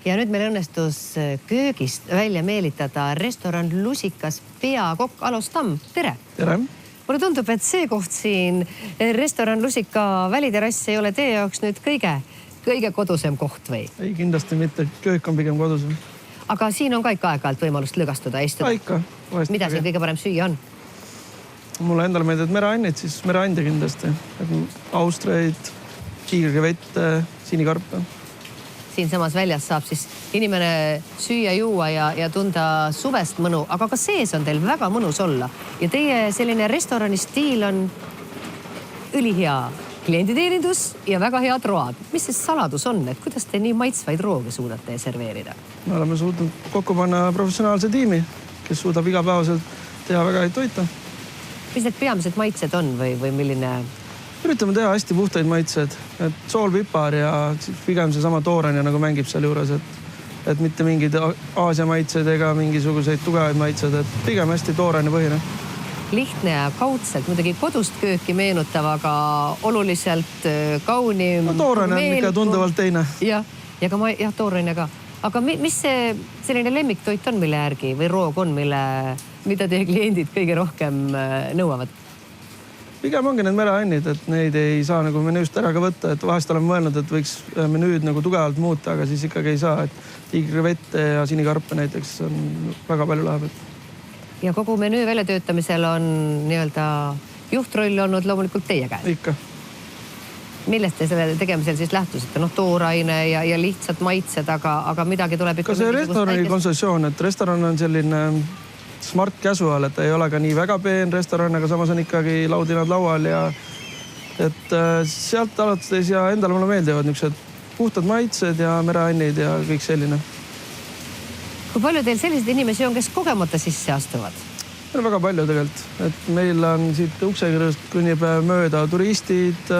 Ja nüüd meil õnnestus köögist välja meelitada restoran Lusikas peakokk Alo Stamm. Tere! Tere! Mulle tundub, et see koht siin restoran Lusika väliterrass ei ole teie jaoks nüüd kõige kodusem koht või? Ei, kindlasti mitte. Köök on pigem kodusem. Aga siin on ka ikka aeg-ajalt võimalust lõgastuda, istuda. Ikka. Mida siin kõige parem süüa on? Mulle endale meeldib mereannid, siis mereande kindlasti. Austreid, tiigrivette, sinikarpe. Siin samas väljas saab siis inimene süüa, juua ja tunda suvest mõnu, aga ka sees on teil väga mõnus olla. Ja teie selline restorani stiil on ülihea klienditeenindus ja väga head road. Mis see saladus on, et kuidas te nii maitsvaid rooge suudate serveerida? Me oleme suutnud kokku panna professionaalse tiimi, kes suudab igapäevaselt teha väga häid toita. Mis need peamised maitsed on või milline? Üritame teha hästi puhtaid maitsed, et soolpipar ja pigem seesama tooranja nagu mängib seal juures, et mitte mingid Aasia maitsed ega mingisuguseid tugevaid maitsed, et pigem hästi tooranja põhine. Lihtne ja kaudselt, muidugi kodust kööki meenutav, aga oluliselt kaunim. No, tooranja on ikka tunduvalt teine. Ja tooranja ka. Aga mis see selline lemmiktoit on, mille järgi või roog on, mida teie kliendid kõige rohkem nõuavad? Pigem ongi need mereannid, et neid ei saa nagu menüüst ära ka võtta, et vahest oleme mõelnud, et võiks menüüd nagu tugevalt muuta, aga siis ikkagi ei saa, et tiigrivette ja sinikarpe näiteks on väga palju läheb. Ja kogu menüü väljatöötamisel on nii-öelda juhtroll olnud loomulikult teie käes? Ikka. Millest te selle tegemisel siis lähtusite? Tooraine ja lihtsalt maitsed, aga midagi tuleb ikka... Ka see restorani kontsessioon, et restoran on selline smart casual, et ei ole ka nii väga peen restoran, aga samas on ikkagi laudinad laual ja et sealt alates ja endale mulle meeldivad niisugused puhtad maitsed ja mereannid ja kõik selline. Kui palju teil selliseid inimesi on, kes kogemata sisse astuvad? Meil on väga palju tegelikult, et meil on siit uksekirjast kõnnib mööda turistid,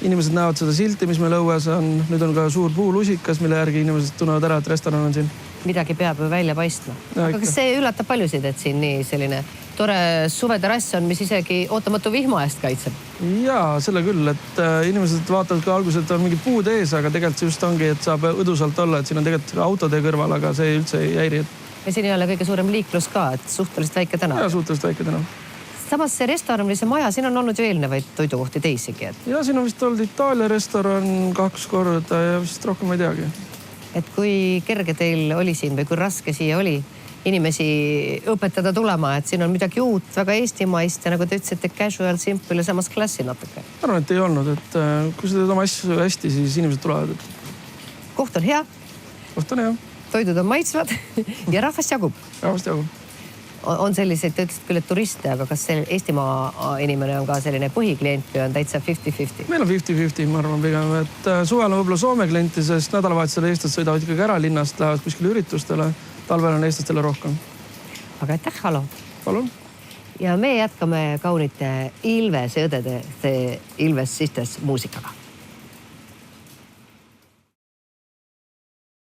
inimesed näevad seda silti, mis meil õues on. Nüüd on ka suur puu Lusikas, mille järgi inimesed tunnevad ära, et restoran on siin. Midagi peab välja paistma. Aga kas see üllatab paljusid, et siin nii selline tore suveterass on, mis isegi ootamatu vihma eest kaitseb? Jaa, selle küll, et inimesed vaatavad ka alguses, et on mingi puud ees, aga tegelikult see just ongi, et saab õdusalt olla, et siin on tegelikult autotee kõrval, aga see üldse ei häiri. Ja siin ei ole kõige suurem liiklus ka, et suhteliselt väike tänav. Jaa, suhteliselt väike tänav. Samas see restoran või see maja, siin on olnud ju eelnevaid toidukohti teisigi. Jaa, siin on vist olnud Itaalia restoran 2 korda ja vist rohkem ei teagi. Et kui kerge teil oli siin või kui raske siia oli inimesi õpetada tulema, et siin on midagi uut, väga eestimaist ja nagu te ütlesite, casual, simple ja samas klassi natuke. Ma arvan, et ei olnud, et kui sa teed oma asju hästi, siis inimesed tulevad. Koht on hea. Koht on hea. Toidud on maitsvad ja rahvast jagub. Rahvast jagub. On selliseid, te ütlesid küll, et turiste, aga kas Eestimaa inimene on ka selline põhiklient või on täitsa 50-50? Meil on 50-50, ma arvan pigem, et suvel on võib-olla Soome klienti, sest nädalavahetusel eestlased sõidavad ikkagi ära linnast, lähevad kuskile üritustele, talvel on eestlastele rohkem. Aga aitäh, Alo! Palun! Ja me jätkame kaunite Ilvese õdede Ilves Sisters muusikaga.